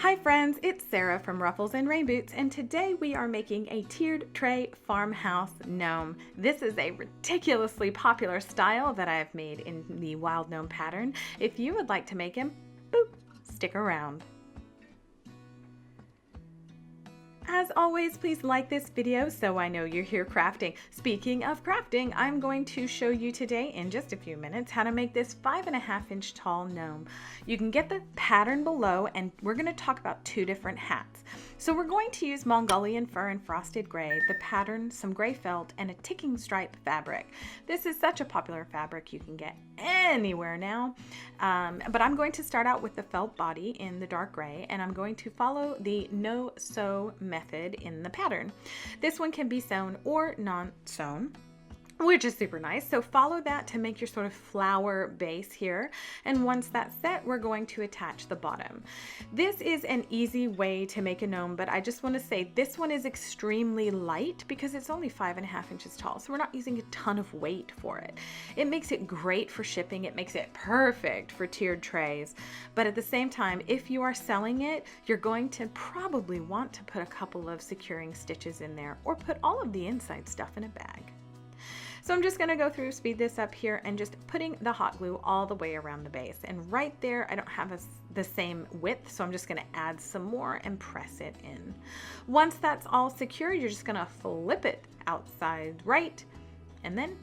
Hi friends, it's Sarah from Ruffles and Rain Boots, and today we are making a tiered tray farmhouse gnome. This is a ridiculously popular style that I have made in the wild gnome pattern. If you would like to make him, boop, stick around. As always, please like this video so I know you're here crafting. Speaking of crafting, I'm going to show you today in just a few minutes how to make this 5.5 inch tall gnome. You can get the pattern below, and we're going to talk about two different hats. So we're going to use Mongolian fur and frosted gray, the pattern, some gray felt, and a ticking stripe fabric. This is such a popular fabric you can get anywhere now, but I'm going to start out with the felt body in the dark gray, and I'm going to follow the no-sew method in the pattern. This one can be sewn or non-sewn, which is super nice. So follow that to make your sort of flower base here. And once that's set, we're going to attach the bottom. This is an easy way to make a gnome, but I just want to say this one is extremely light because it's only 5.5 inches tall. So we're not using a ton of weight for it. It makes it great for shipping. It makes it perfect for tiered trays. But at the same time, if you are selling it, you're going to probably want to put a couple of securing stitches in there or put all of the inside stuff in a bag. So I'm just going to go through, speed this up here, and just putting the hot glue all the way around the base. And right there, I don't have the same width, so I'm just going to add some more and press it in. Once that's all secure, you're just going to flip it outside right, and then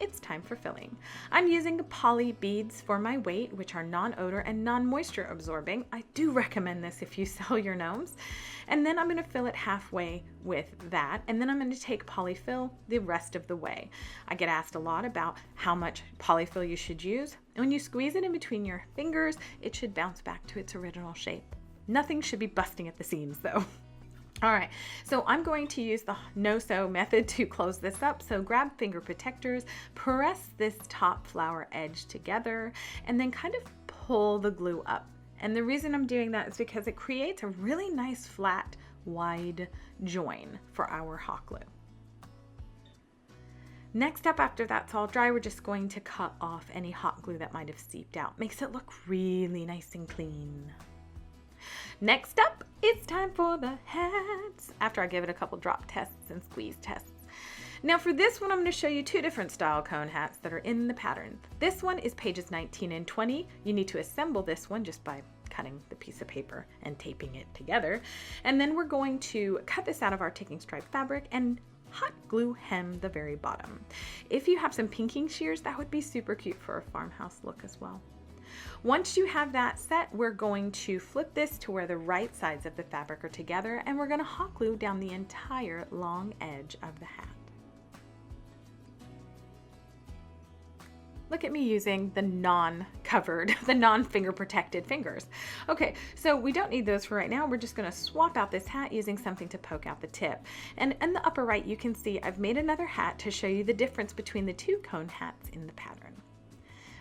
it's time for filling. I'm using poly beads for my weight, which are non-odor and non-moisture absorbing. I do recommend this if you sell your gnomes. And then I'm going to fill it halfway with that, and then I'm going to take polyfill the rest of the way. I get asked a lot about how much polyfill you should use. And when you squeeze it in between your fingers, it should bounce back to its original shape. Nothing should be busting at the seams though. All right, so I'm going to use the no-sew method to close this up. So grab finger protectors, press this top flower edge together, and then kind of pull the glue up. And the reason I'm doing that is because it creates a really nice flat, wide join for our hot glue. Next up, after that's all dry, we're just going to cut off any hot glue that might have seeped out. Makes it look really nice and clean. Next up, it's time for the hats, after I give it a couple drop tests and squeeze tests. Now for this one, I'm going to show you two different style cone hats that are in the pattern. This one is pages 19 and 20. You need to assemble this one just by cutting the piece of paper and taping it together. And then we're going to cut this out of our ticking stripe fabric and hot glue hem the very bottom. If you have some pinking shears, that would be super cute for a farmhouse look as well. Once you have that set, we're going to flip this to where the right sides of the fabric are together, and we're going to hot glue down the entire long edge of the hat. Look at me using the non-covered, the non-finger protected fingers. Okay, so we don't need those for right now. We're just going to swap out this hat using something to poke out the tip. And in the upper right, you can see I've made another hat to show you the difference between the two cone hats in the pattern.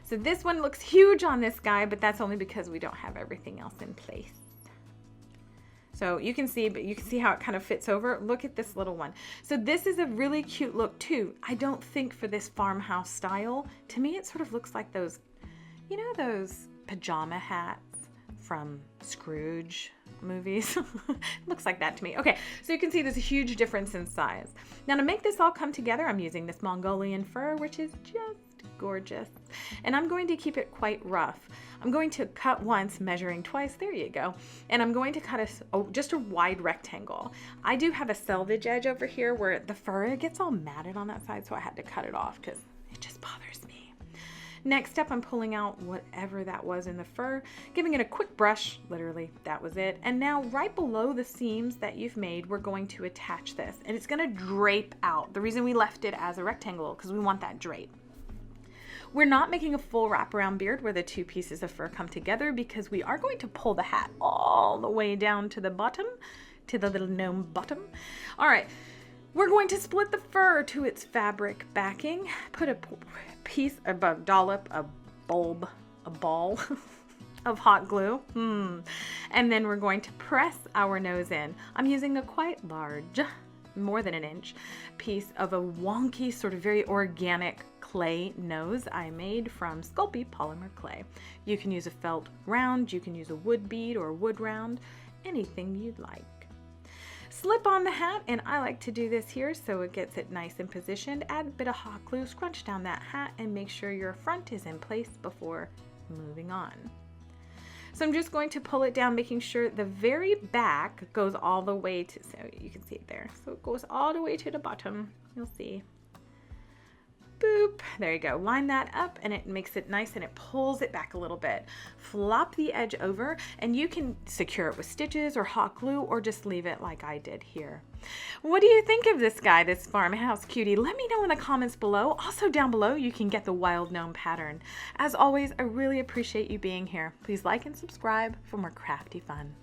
So this one looks huge on this guy, but that's only because we don't have everything else in place. So you can see, but you can see how it kind of fits over. Look at this little one. So this is a really cute look too. I don't think for this farmhouse style, to me it sort of looks like those, you know, those pajama hats from Scrooge movies. Looks like that to me. Okay, so you can see there's a huge difference in size. Now to make this all come together, I'm using this Mongolian fur, which is just gorgeous, and I'm going to keep it quite rough. I'm going to cut once, measuring twice, there you go, and I'm going to cut just a wide rectangle. I do have a selvage edge over here where the fur gets all matted on that side, so I had to cut it off because it just bothers me. Next up, I'm pulling out whatever that was in the fur, giving it a quick brush, literally, that was it. And now right below the seams that you've made, we're going to attach this, and it's gonna drape out. The reason we left it as a rectangle, because we want that drape. We're not making a full wraparound beard where the two pieces of fur come together because we are going to pull the hat all the way down to the bottom, to the little gnome bottom. All right, we're going to split the fur to its fabric backing, put a piece of a dollop, a ball of hot glue, and then we're going to press our nose in. I'm using a quite large, more than an inch, piece of a wonky, sort of very organic clay nose I made from Sculpey polymer clay. You can use a felt round, you can use a wood bead or a wood round, anything you'd like. Slip on the hat, and I like to do this here so it gets it nice and positioned. Add a bit of hot glue, scrunch down that hat, and make sure your front is in place before moving on. So I'm just going to pull it down, making sure the very back goes all the way to, so you can see it there. So it goes all the way to the bottom. You'll see. Boop, there you go. Line that up and it makes it nice and it pulls it back a little bit. Flop the edge over and you can secure it with stitches or hot glue or just leave it like I did here. What do you think of this guy, this farmhouse cutie? Let me know in the comments below. Also down below you can get the wild gnome pattern. As always, I really appreciate you being here. Please like and subscribe for more crafty fun.